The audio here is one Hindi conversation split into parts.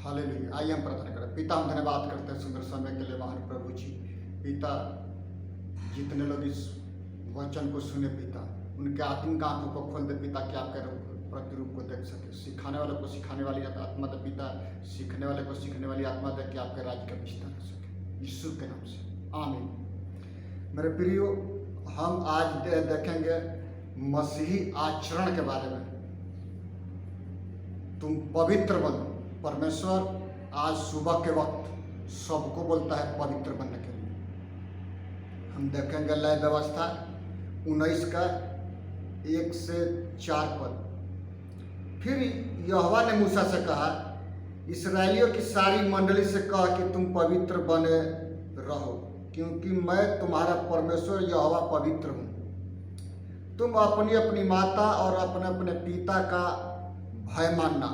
हालेलुया। आइए हम प्रार्थना करें। पिता, हम धन्यवाद करते हैं सुंदर समय के लिए महान प्रभु जी। पिता, जितने लोग इस वचन को सुने पिता, उनके आत्मिक आंखों को खोल दे पिता, कि आपके प्रतिरूप को देख सके। सिखाने वाले को सिखाने वाली आत्मा दे पिता, सीखने वाले को सीखने वाली आत्मा दे, कि आपके राज्य का विस्तार हो सके, यीशु के नाम से आमीन। मेरे प्रियो, हम आज देखेंगे मसीही आचरण के बारे में। तुम पवित्र बनो। परमेश्वर आज सुबह के वक्त सबको बोलता है पवित्र बनने के लिए। हम देखेंगे लय व्यवस्था 19 का 1 से 4 पद। फिर यहोवा ने मूसा से कहा, इस्राएलियों की सारी मंडली से कहा कि तुम पवित्र बने रहो, क्योंकि मैं तुम्हारा परमेश्वर यहोवा पवित्र हूँ। तुम अपनी अपनी माता और अपने अपने पिता का भय मानना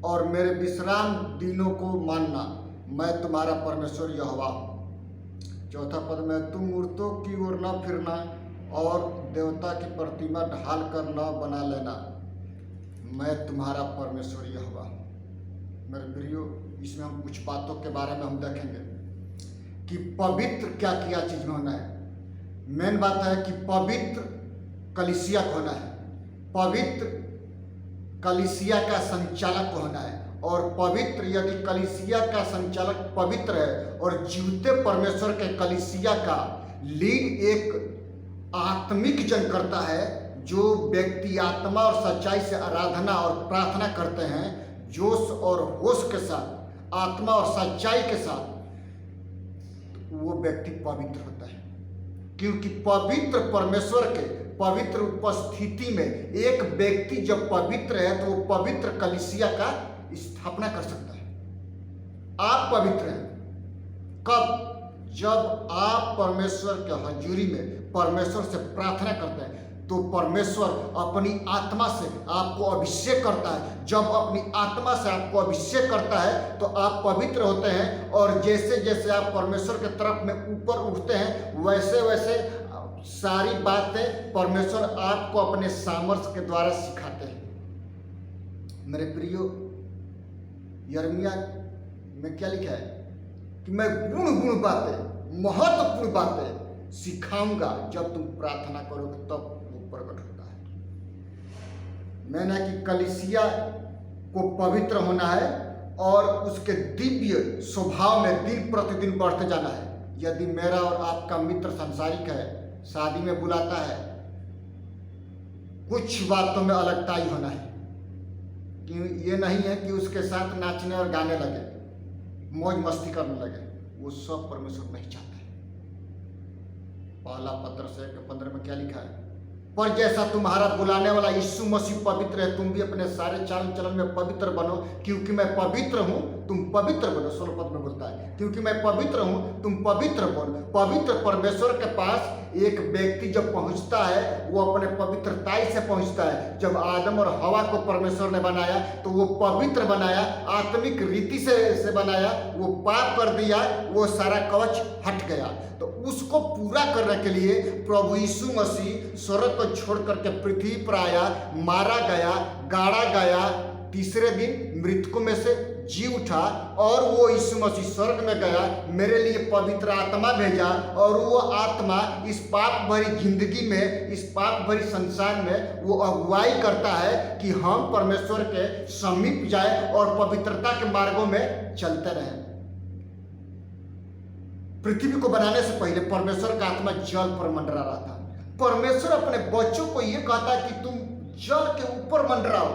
और मेरे विश्राम दिनों को मानना। मैं तुम्हारा परमेश्वर यहोवा हूँ। चौथा पद में, तुम मूर्तों की ओर न फिरना और देवता की प्रतिमा ढाल कर न बना लेना। मैं तुम्हारा परमेश्वर यहोवा हूँ। मेरे प्रियो, इसमें हम कुछ बातों के बारे में हम देखेंगे कि पवित्र क्या क्या चीज में होना है। मेन बात है कि पवित्र कलीसिया होना है, पवित्र कलीसिया का संचालक होना है। और पवित्र, यदि कलीसिया का संचालक पवित्र है और जीवते परमेश्वर के कलीसिया का लीड एक आत्मिक जन करता है, जो व्यक्ति आत्मा और सच्चाई से आराधना और प्रार्थना करते हैं, जोश और होश के साथ, आत्मा और सच्चाई के साथ, वो व्यक्ति पवित्र होता है। क्योंकि पवित्र परमेश्वर के पवित्र उपस्थिति में एक व्यक्ति जब पवित्र है तो वो पवित्र कलीसिया का स्थापना कर सकता है। आप पवित्र हैं कब? जब आप परमेश्वर के हजूरी में परमेश्वर से प्रार्थना करते हैं, तो परमेश्वर अपनी आत्मा से आपको अभिषेक करता है। जब अपनी आत्मा से आपको अभिषेक करता है तो आप पवित्र होते हैं। और जैसे जैसे आप परमेश्वर के तरफ में ऊपर उठते हैं, वैसे वैसे सारी बातें परमेश्वर आपको अपने सामर्थ्य के द्वारा सिखाते हैं। मेरे प्रियो, यिर्मयाह में क्या लिखा है कि मैं गुण बातें, महत्वपूर्ण बातें सिखाऊंगा, जब तुम प्रार्थना करोगे तब वो प्रकट होता है। मैंने कि कलीसिया को पवित्र होना है और उसके दिव्य स्वभाव में दिन प्रतिदिन बढ़ते जाना है। यदि मेरा और आपका मित्र सांसारिक है, शादी में बुलाता है, कुछ बातों में अलगताई होना है। कि ये नहीं है कि उसके साथ नाचने और गाने लगे, मौज मस्ती करने लगे। वो सब परमेश्वर नहीं चाहता है। पहला पत्र 1:15 में क्या लिखा है? पर जैसा तुम्हारा बुलाने वाला यीशु मसीह पवित्र है, तुम भी अपने सारे चाल चलन में पवित्र बनो, क्योंकि मैं पवित्र हूं, तुम पवित्र बनो। 16 पद में बोलता है, क्योंकि मैं पवित्र हूं, तुम पवित्र बनो। पवित्र परमेश्वर के पास एक व्यक्ति जब पहुंचता है, वो अपने पवित्रताई से पहुंचता है। जब आदम और हवा को परमेश्वर ने बनाया तो वो पवित्र बनाया, आत्मिक रीति से बनाया। वो पाप कर दिया, वो सारा कवच हट गया। तो उसको पूरा करने के लिए प्रभु यीशु मसीह स्वर्ग को छोड़ करके पृथ्वी पर आया, मारा गया, गाड़ा गया, तीसरे दिन मृतकों में से जी उठा, और वो यीशु मसीह स्वर्ग में गया, मेरे लिए पवित्र आत्मा भेजा। और वो आत्मा इस पाप भरी जिंदगी में, इस पाप भरी संसार में वो अगुवाई करता है कि हम परमेश्वर के समीप जाए और पवित्रता के मार्गों में चलते रहें। पृथ्वी को बनाने से पहले परमेश्वर का आत्मा जल पर मंडरा रहा था। परमेश्वर अपने बच्चों को यह कहता है कि तुम जल के ऊपर मंडराओ,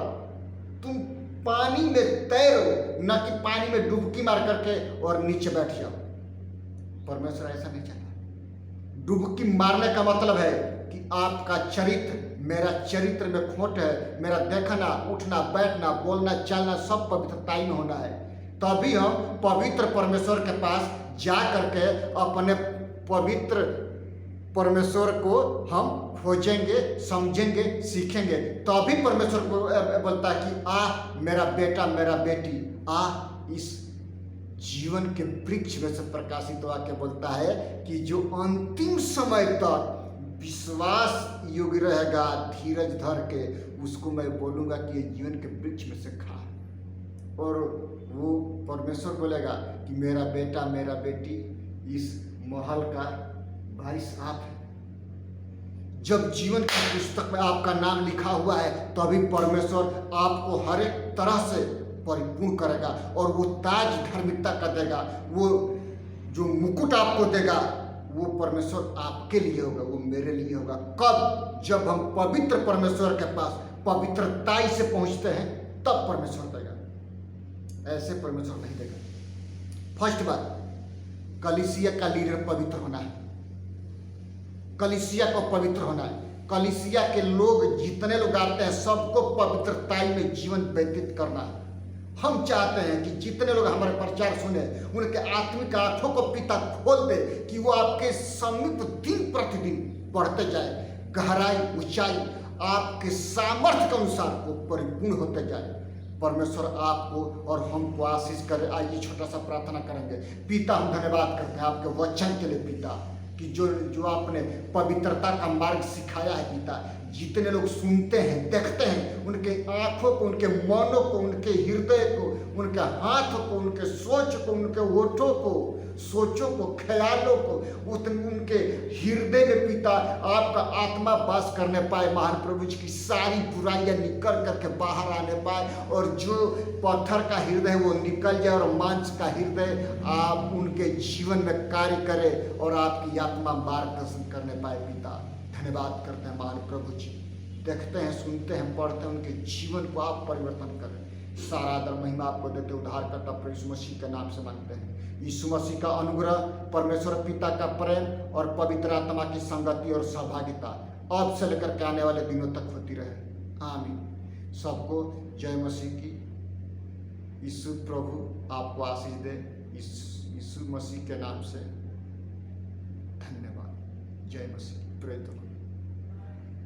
तुम पानी में तैरो, न कि पानी में डुबकी मार करके और नीचे बैठ जाओ। परमेश्वर ऐसा नहीं चाहता। डुबकी मारने का मतलब है कि आपका चरित्र, मेरा चरित्र में खोट है, मेरा देखना, उठना, बैठना, बोलना, चलना सब पवित्रताई में होना है। तभी हम पवित्र परमेश्वर के पास जा करके अपने पवित्र परमेश्वर को हम खोजेंगे, समझेंगे, सीखेंगे। तभी परमेश्वर को बोलता है कि आ मेरा बेटा, मेरा बेटी, आ इस जीवन के वृक्ष में से प्रकाशित होकर बोलता है कि जो अंतिम समय तक विश्वास योग्य रहेगा, धीरज धर के, उसको मैं बोलूंगा कि ये जीवन के वृक्ष में से खा। और वो परमेश्वर बोलेगा कि मेरा बेटा मेरा बेटी इस महल का वारिस आप है। जब जीवन की पुस्तक में आपका नाम लिखा हुआ है तभी परमेश्वर आपको हर एक तरह से परिपूर्ण करेगा और वो ताज धार्मिकता का देगा। वो जो मुकुट आपको देगा वो परमेश्वर आपके लिए होगा, वो मेरे लिए होगा। कब? जब हम पवित्र परमेश्वर के पास पवित्रताई से पहुंचते हैं तब परमेश्वर देगा, ऐसे परमेश्वर नहीं देगा। फर्स्ट बात, कलीसिया का लीडर पवित्र होना है। कलीसिया को पवित्र होना है। कलीसिया के लोग जितने लोग आते हैं सबको पवित्रताई में जीवन व्यतीत करना है। हम चाहते हैं कि जितने लोग हमारे प्रचार सुने उनके आत्मिक आंखों को पिता खोल दे कि वो आपके समीप दिन प्रतिदिन बढ़ते जाए, गहराई ऊंचाई आपके सामर्थ्य के अनुसार वो परिपूर्ण होते जाए। परमेश्वर आपको और हमको आशीष करे। आइए छोटा सा प्रार्थना करेंगे। पिता, हम धन्यवाद करते हैं आपके वचन के लिए पिता, कि जो आपने पवित्रता का मार्ग सिखाया है पिता। जितने लोग सुनते हैं देखते हैं उनके आंखों को, उनके मनों को, उनके हृदय को, उनके हाथों को, उनके सोच को, उनके होठों को, सोचों को, ख्यालों को, उनके हृदय में पिता आपका आत्मा वास करने पाए। महान प्रभु जी की सारी बुराइयां निकल करके बाहर आने पाए और जो पत्थर का हृदय वो निकल जाए और मांस का हृदय आप उनके जीवन में कार्य करे और आपकी आत्मा मार्गदर्शन करने पाए पिता। धन्यवाद करते हैं महान प्रभु जी। देखते हैं, सुनते हैं, पढ़ते हैं, उनके जीवन को आप परिवर्तन करें। सारा आदर महिमा आपको देते उद्धारकर्ता प्रभु यीशु मसीह के नाम से मांगते हैं। यीशु मसीह का अनुग्रह, परमेश्वर पिता का प्रेम और पवित्र आत्मा की संगति और सहभागिता अब से लेकर के आने वाले दिनों तक होती रहे। आमीन। सबको जय मसीह की। यीशु प्रभु आपको आशीष दे। यीशु मसीह के नाम से धन्यवाद। जय मसीह। प्रेरित